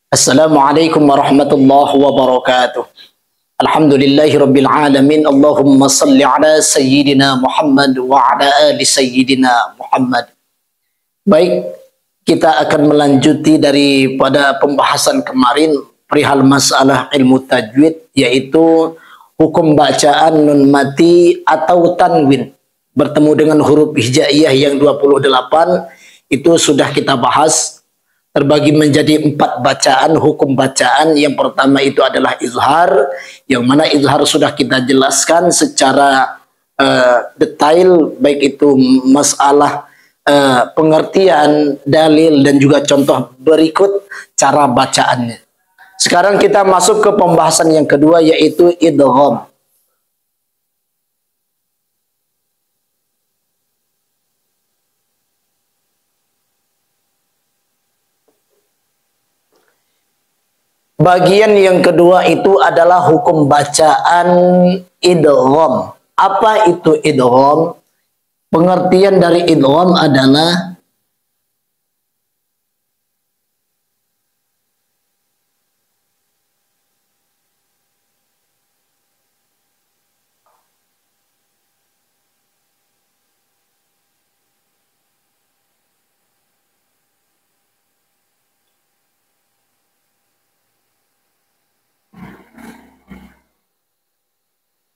Assalamualaikum warahmatullahi wabarakatuh. Alhamdulillahi rabbil alamin. Allahumma salli ala sayyidina Muhammad wa ala ali sayyidina Muhammad. Baik, kita akan melanjuti daripada pembahasan kemarin perihal masalah ilmu tajwid, yaitu hukum bacaan nun mati atau tanwin bertemu dengan huruf hijaiyah yang 28. Itu sudah kita bahas, terbagi menjadi 4 bacaan, hukum bacaan. Yang pertama itu adalah izhar, yang mana izhar sudah kita jelaskan secara detail, baik itu masalah pengertian, dalil, dan juga contoh berikut cara bacaannya. Sekarang kita masuk ke pembahasan yang kedua, yaitu idgham. Bagian yang kedua itu adalah hukum bacaan idgham. Apa itu idgham? Pengertian dari idgham adalah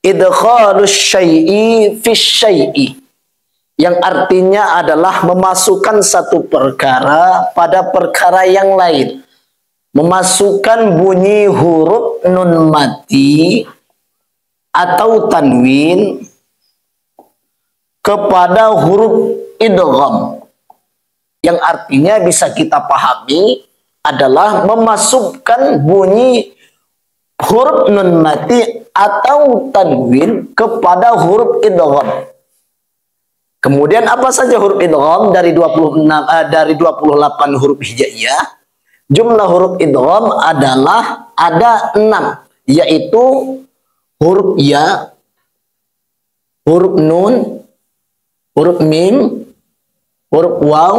idkhalus syai'i fi syai'i, yang artinya adalah memasukkan satu perkara pada perkara yang lain. Memasukkan bunyi huruf nun mati atau tanwin kepada huruf idgham, yang artinya bisa kita pahami adalah memasukkan bunyi huruf nun mati atau tanwin kepada huruf idgham. Kemudian apa saja huruf idgham dari 28 huruf hijaiyah? Jumlah huruf idgham adalah ada 6, yaitu huruf ya, huruf nun, huruf mim, huruf waw,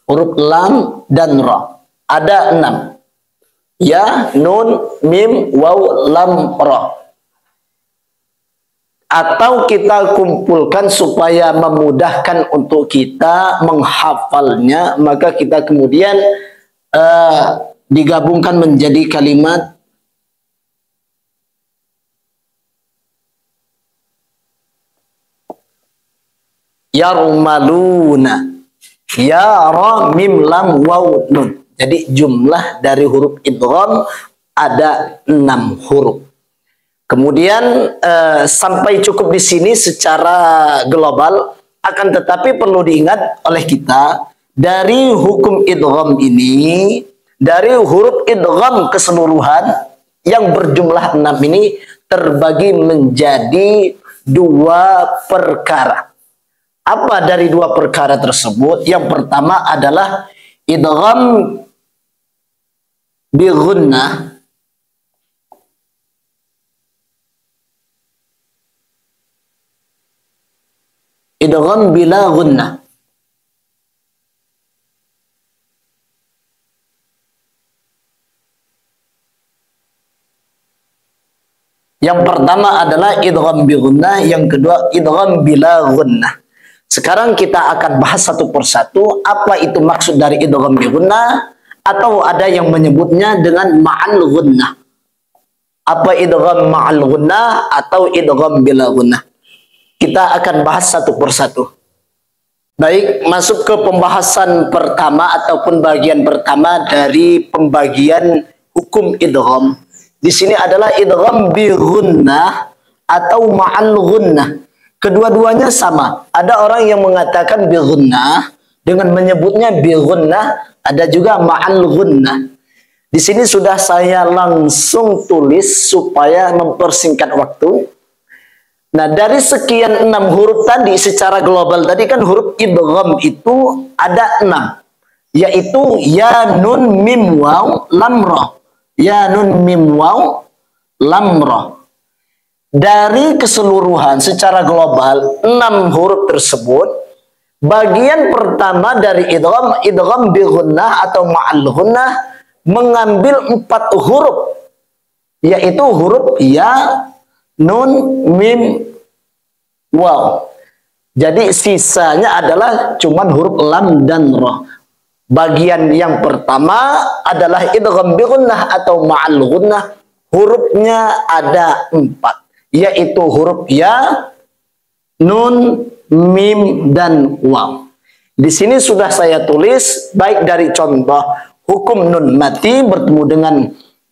huruf lam, dan ra. Ada 6. Ya, nun, mim, waw, lam, ra. Atau kita kumpulkan supaya memudahkan untuk kita menghafalnya, maka kita kemudian digabungkan menjadi kalimat yarmaluna. Ya, ra, mim, lam, waw, nun. Jadi jumlah dari huruf idgham ada 6 huruf. Kemudian sampai cukup di sini secara global. Akan tetapi perlu diingat oleh kita, dari hukum idgham ini, dari huruf idgham keseluruhan yang berjumlah 6 ini terbagi menjadi 2 perkara. Apa dari 2 perkara tersebut? Yang pertama adalah idgham bi ghunnah, idgham bila ghunnah. Yang pertama adalah idgham bi ghunnah, yang kedua idgham bila ghunnah. Sekarang kita akan bahas satu persatu apa itu maksud dari idgham bi ghunnah, atau ada yang menyebutnya dengan ma'al ghunnah. Apa idgham ma'al ghunnah atau idgham bila ghunnah? Kita akan bahas satu persatu. Baik, masuk ke pembahasan pertama ataupun bagian pertama dari pembagian hukum idgham. Di sini adalah idgham bi ghunnah atau ma'al ghunnah. Kedua-duanya sama. Ada orang yang mengatakan bi ghunnah dengan menyebutnya bi ghunnah, ada juga ma'al ghunnah. Di sini sudah saya langsung tulis supaya mempersingkat waktu. Nah, dari sekian 6 huruf tadi secara global tadi kan huruf idgham itu ada 6, yaitu ya, nun, mim, waw, lam, ra. Ya, nun, mim, waw, lam, ra. Dari keseluruhan secara global 6 huruf tersebut, bagian pertama dari idgham bi ghunnah atau ma'al ghunnah mengambil 4 huruf, yaitu huruf ya, nun, mim, waw. Jadi sisanya adalah cuman huruf lam dan roh. Bagian yang pertama adalah idgham bi gunnah atau ma'al gunnah. Hurufnya ada 4, yaitu huruf ya, nun, mim, dan waw. Di sini sudah saya tulis baik dari contoh hukum nun mati bertemu dengan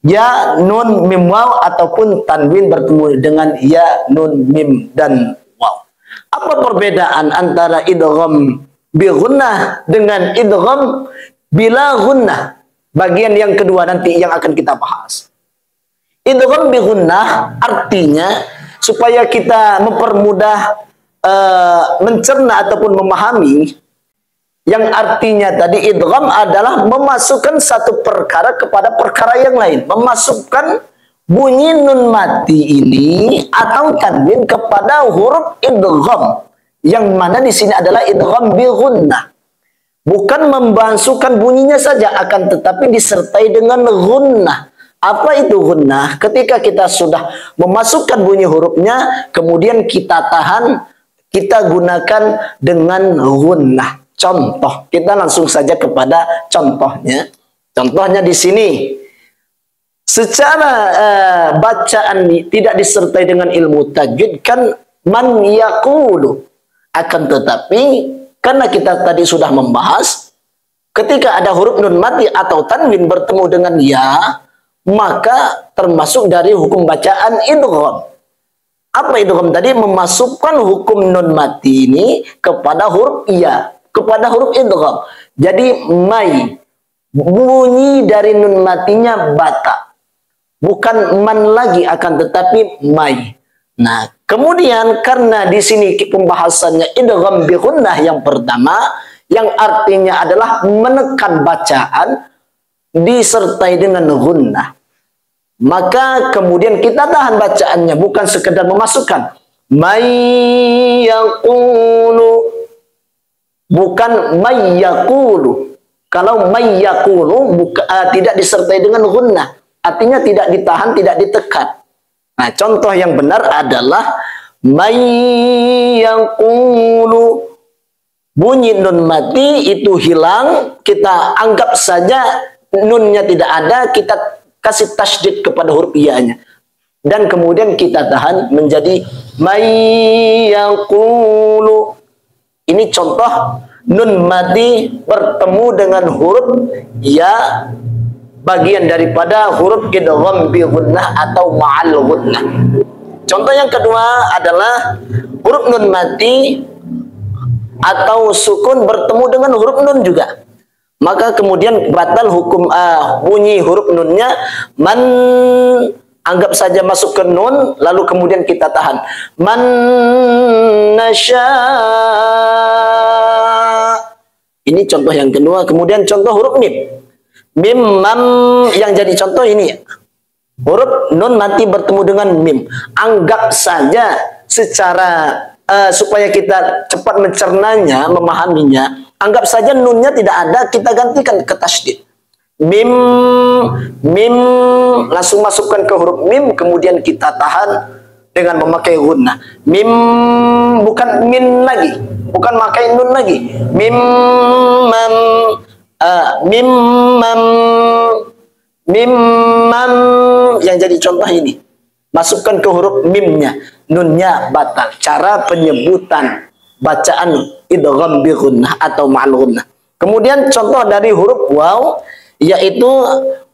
ya, nun, mim, waw, ataupun tanwin bertemu dengan ya, nun, mim, dan waw. Apa perbedaan antara idgham bi gunnah dengan idgham bila gunnah? Bagian yang kedua nanti yang akan kita bahas. Idgham bi gunnah artinya supaya kita mempermudah mencerna ataupun memahami, yang artinya tadi idgham adalah memasukkan satu perkara kepada perkara yang lain, memasukkan bunyi nun mati ini atau tanwin kepada huruf idgham, yang mana di sini adalah idgham bi gunnah. Bukan memasukkan bunyinya saja, akan tetapi disertai dengan gunnah. Apa itu gunnah? Ketika kita sudah memasukkan bunyi hurufnya, kemudian kita tahan, kita gunakan dengan gunnah. Contoh, kita langsung saja kepada contohnya. Contohnya di sini, secara bacaan tidak disertai dengan ilmu tajwid kan man yaqulu. Akan tetapi karena kita tadi sudah membahas, ketika ada huruf nun mati atau tanwin bertemu dengan ya, maka termasuk dari hukum bacaan idgham. Apa idgham tadi? Memasukkan hukum nun mati ini kepada huruf ya, kepada huruf idgham. Jadi mai, bunyi dari nun matinya bata, bukan man lagi, akan tetapi mai. Nah, kemudian karena di sini pembahasannya idgham bi gunnah yang pertama, yang artinya adalah menekan bacaan disertai dengan gunnah, maka kemudian kita tahan bacaannya, bukan sekedar memasukkan may yaqulu, bukan may yaqulu. Kalau may yaqulu tidak disertai dengan gunnah, artinya tidak ditahan, tidak ditekan. Nah, contoh yang benar adalah may yaqulu, bunyi nun mati itu hilang, kita anggap saja nunnya tidak ada, kita kasih tasydid kepada huruf iya-nya, dan kemudian kita tahan menjadi may yaqulu. Ini contoh nun mati bertemu dengan huruf ya, bagian daripada huruf idgham bi gunnah atau ma'al gunnah. Contoh yang kedua adalah huruf nun mati atau sukun bertemu dengan huruf nun juga. Maka kemudian batal hukum bunyi huruf nunnya. Man, anggap saja masuk ke nun, lalu kemudian kita tahan. Man nasya. Ini contoh yang kedua. Kemudian contoh huruf mim. Mim, mam, yang jadi contoh ini ya. Huruf nun mati bertemu dengan mim. Anggap saja secara supaya kita cepat mencernanya, memahaminya, anggap saja nunnya tidak ada, kita gantikan ke tasydid. Mim, mim, langsung masukkan ke huruf mim, kemudian kita tahan dengan memakai gunnah. Mim, bukan min lagi, bukan pakai nun lagi. Mim, mam, mim, mam, mim, mam, yang jadi contoh ini. Masukkan ke huruf mimnya, nunnya batal. Cara penyebutan bacaan idgham bi gunnah atau ma'al gunnah. Kemudian contoh dari huruf waw, yaitu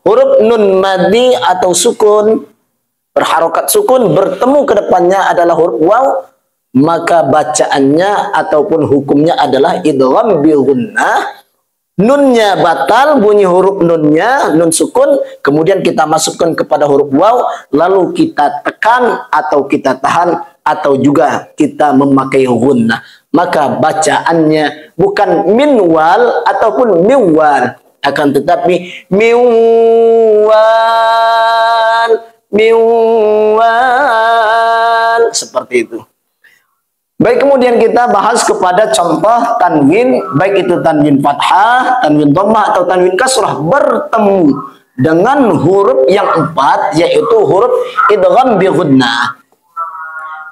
huruf nun madi atau sukun, berharokat sukun, bertemu ke depannya adalah huruf waw, maka bacaannya ataupun hukumnya adalah idgham bi gunnah. Nunnya batal, bunyi huruf nunnya, nun sukun, kemudian kita masukkan kepada huruf waw, lalu kita tekan atau kita tahan, atau juga kita memakai gunnah. Maka bacaannya bukan minwal ataupun miwal, akan tetapi miwal, miwal, seperti itu. Baik, kemudian kita bahas kepada contoh tanwin, baik itu tanwin fathah, tanwin dhammah atau tanwin kasrah bertemu dengan huruf yang 4, yaitu huruf idgham bi ghunnah.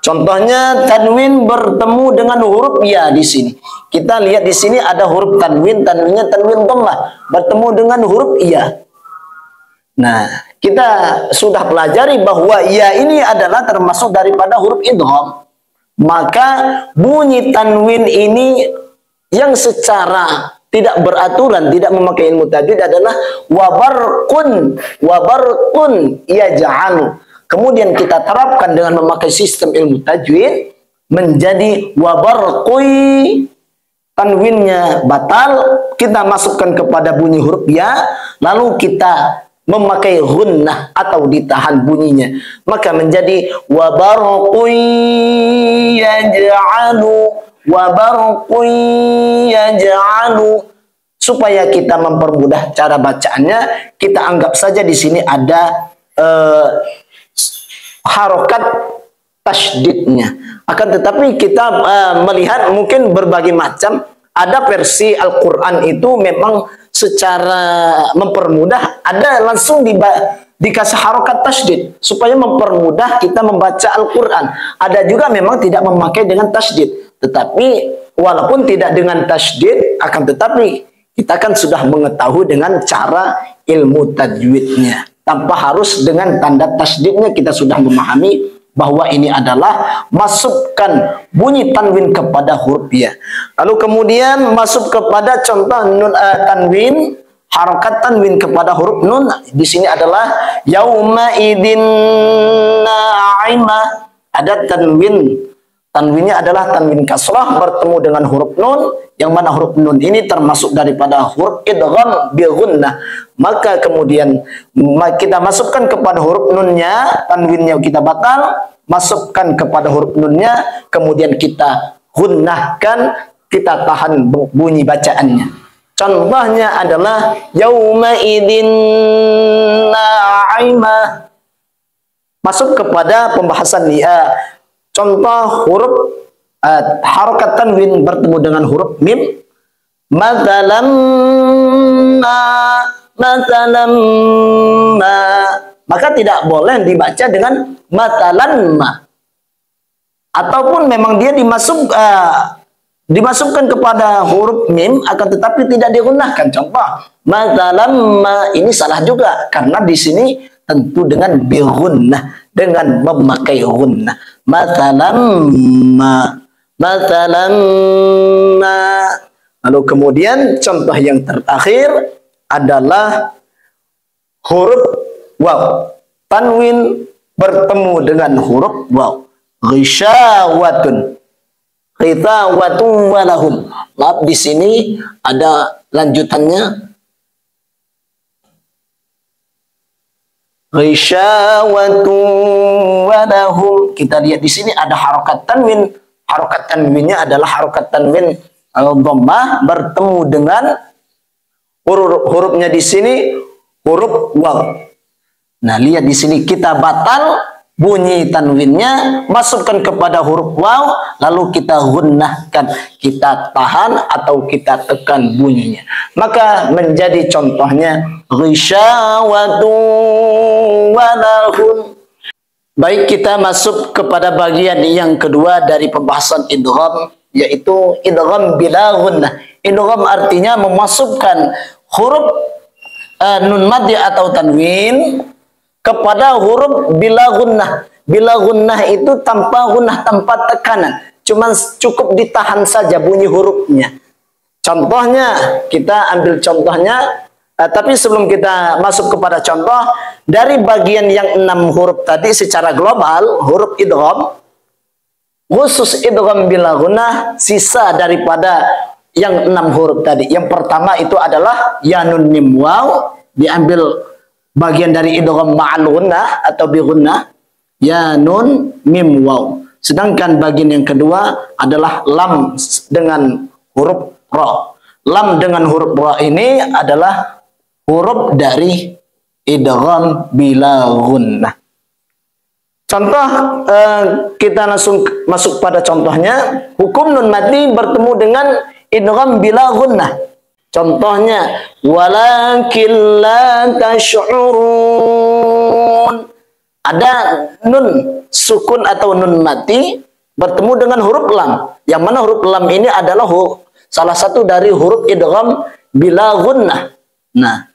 Contohnya tanwin bertemu dengan huruf ya di sini. Kita lihat di sini ada huruf tanwin, tanwinnya tanwin dhammah bertemu dengan huruf ya. Nah, kita sudah pelajari bahwa ya ini adalah termasuk daripada huruf idgham. Maka bunyi tanwin ini yang secara tidak beraturan, tidak memakai ilmu tajwid adalah wabarqun yaj'alu. Kemudian kita terapkan dengan memakai sistem ilmu tajwid menjadi wabarqui, tanwinnya batal, kita masukkan kepada bunyi huruf ya, lalu kita memakai ghunnah atau ditahan bunyinya, maka menjadi wabarqui yaj'alu, wabarqui yaj'alu. Supaya kita mempermudah cara bacaannya, kita anggap saja di sini ada harokat tasydidnya. Akan tetapi kita melihat mungkin berbagai macam, ada versi Al-Quran itu memang secara mempermudah, ada langsung dikasih harokat tasydid supaya mempermudah kita membaca Al-Quran. Ada juga memang tidak memakai dengan tasydid, tetapi walaupun tidak dengan tasydid, akan tetapi kita kan sudah mengetahui dengan cara ilmu tajwidnya. Tanpa harus dengan tanda tasydidnya kita sudah memahami bahwa ini adalah masukkan bunyi tanwin kepada huruf ya. Lalu kemudian masuk kepada contoh nun tanwin, harokat tanwin kepada huruf nun. Di sini adalah yauma idin na'imah. Ada tanwin. Tanwinnya adalah tanwin kasrah bertemu dengan huruf nun, yang mana huruf nun ini termasuk daripada huruf idgham bi ghunnah. Maka kemudian kita masukkan kepada huruf nunnya, tanwinnya kita batal, masukkan kepada huruf nunnya, kemudian kita ghunnahkan, kita tahan bunyi bacaannya. Contohnya adalah yauma idin na'imah. Masuk kepada pembahasan ya. Contoh huruf harokat tanwin bertemu dengan huruf mim. Mathalam ma. Maka tidak boleh dibaca dengan mathalan ma. Ataupun memang dia dimasukkan kepada huruf mim, akan tetapi tidak digunakan. Contoh mathalam ma, ini salah juga karena di sini tentu dengan bi ghunnah, dengan memakai ghunnah. Matalamma. Lalu kemudian contoh yang terakhir adalah huruf waw. Tanwin bertemu dengan huruf waw. Ghisyawatun. Khitawatun walahum. Maaf, di sini ada lanjutannya. Ghisyawatun walahum. Kita lihat di sini ada harokat tanwin. Harokat tanwinnya adalah harokat tanwin dhammah bertemu dengan hurufnya di sini huruf waw. Nah, lihat di sini kita batal bunyi tanwinnya, masukkan kepada huruf waw, lalu kita gunnahkan, kita tahan atau kita tekan bunyinya. Maka menjadi contohnya ghisyawatun walahum. Baik, kita masuk kepada bagian yang kedua dari pembahasan idgham, yaitu idgham bila ghunnah. Idgham artinya memasukkan huruf nun madhi atau tanwin kepada huruf bila ghunnah. Bila ghunnah itu tanpa ghunnah, tanpa tekanan, cuma cukup ditahan saja bunyi hurufnya. Contohnya, kita ambil contohnya. Tapi sebelum kita masuk kepada contoh, dari bagian yang 6 huruf tadi secara global, huruf idgham, khusus idgham bila ghunnah, sisa daripada yang 6 huruf tadi. Yang pertama itu adalah ya nun mim waw, diambil bagian dari idgham ma'al ghunnah atau bi ghunnah, ya nun mim waw. Sedangkan bagian yang kedua adalah lam dengan huruf ra. Lam dengan huruf ra ini adalah huruf dari idgham bila ghunnah. Contoh, kita langsung masuk pada contohnya. Hukum nun madhi bertemu dengan idgham bila ghunnah. Contohnya, walakin la tash'urun. Ada nun sukun atau nun mati bertemu dengan huruf lam. Yang mana huruf lam ini adalah salah satu dari huruf idgham bila gunnah. Nah,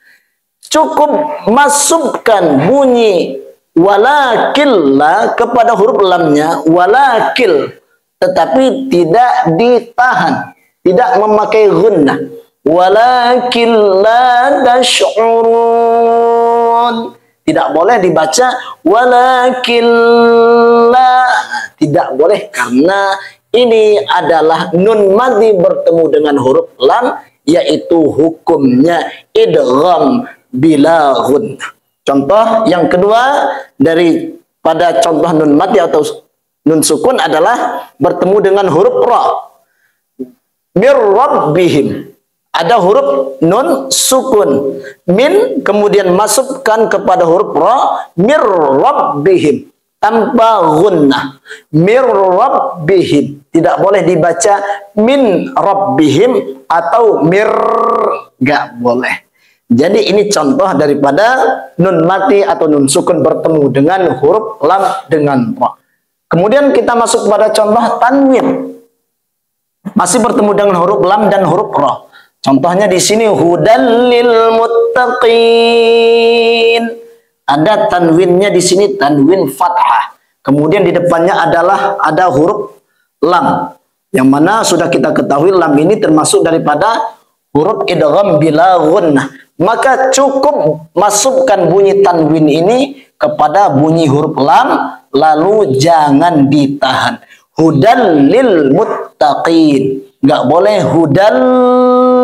cukup masukkan bunyi walakil la kepada huruf lamnya, walakil, tetapi tidak ditahan, tidak memakai gunnah. Walakin la tash'urun. Tidak boleh dibaca walakin la. Tidak boleh, karena ini adalah nun madhi bertemu dengan huruf lam, yaitu hukumnya idgham bila gunnah. Contoh yang kedua dari pada contoh nun madhi atau nun sukun adalah bertemu dengan huruf ra. Mir rabbihim. Ada huruf nun sukun, min, kemudian masukkan kepada huruf ra, mir rabbihim, tanpa gunnah. Mir rabbihim. Tidak boleh dibaca min rabbihim atau mir, gak boleh. Jadi ini contoh daripada nun mati atau nun sukun bertemu dengan huruf lam dengan ra. Kemudian kita masuk pada contoh tanwin. Masih bertemu dengan huruf lam dan huruf ra. Contohnya di sini hudal lil muttaqin. Ada tanwinnya di sini, tanwin fathah. Kemudian di depannya ada huruf lam. Yang mana sudah kita ketahui lam ini termasuk daripada huruf idgham bila gunnah. Maka cukup masukkan bunyi tanwin ini kepada bunyi huruf lam, lalu jangan ditahan. Hudal lil muttaqin. Nggak boleh hudal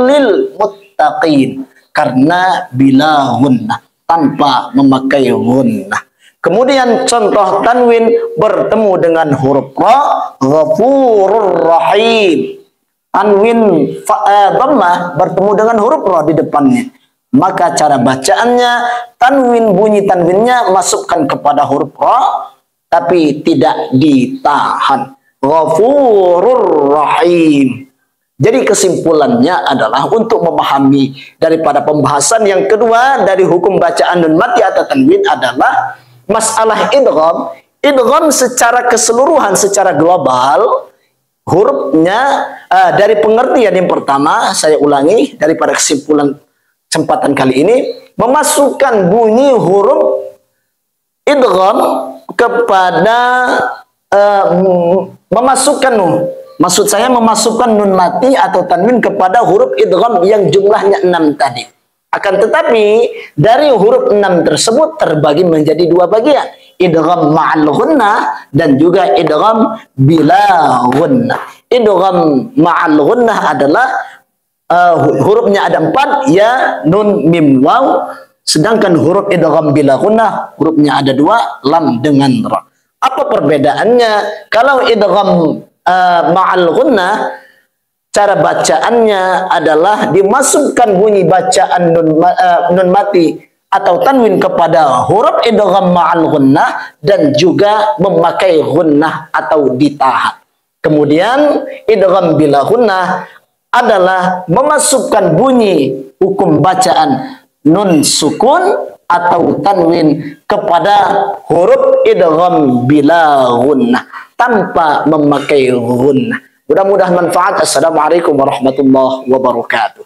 lil muttaqin, karena bila gunnah, tanpa memakai gunnah. Kemudian contoh tanwin bertemu dengan huruf ra, ghafurur rahim. Tanwin dhammah bertemu dengan huruf ra di depannya. Maka cara bacaannya, tanwin, bunyi tanwinnya masukkan kepada huruf ra, tapi tidak ditahan. Ghafurur rahim. Jadi kesimpulannya adalah untuk memahami daripada pembahasan yang kedua dari hukum bacaan nun mati atau tanwin adalah masalah idgham. Idgham secara keseluruhan, secara global, hurufnya dari pengertian yang pertama, saya ulangi daripada kesimpulan kesempatan kali ini, memasukkan bunyi huruf idgham kepada maksud saya memasukkan nun mati atau tanwin kepada huruf idgham yang jumlahnya 6 tadi. Akan tetapi dari huruf 6 tersebut terbagi menjadi 2 bagian, idgham ma'al gunnah dan juga idgham bila gunnah. Idgham ma'al gunnah adalah hurufnya ada 4, ya, nun, mim, waw. Sedangkan huruf idgham bila gunnah hurufnya ada 2, lam dengan ra. Apa perbedaannya? Kalau idgham ma'al gunnah, cara bacaannya adalah dimasukkan bunyi bacaan nun mati atau tanwin kepada huruf idgham ma'al gunnah dan juga memakai gunnah atau ditahan. Kemudian idgham bila gunnah adalah memasukkan bunyi hukum bacaan nun sukun atau tanwin kepada huruf idgham bila gunnah tanpa memakai gunnah. Mudah-mudahan manfaat. Assalamualaikum warahmatullahi wabarakatuh.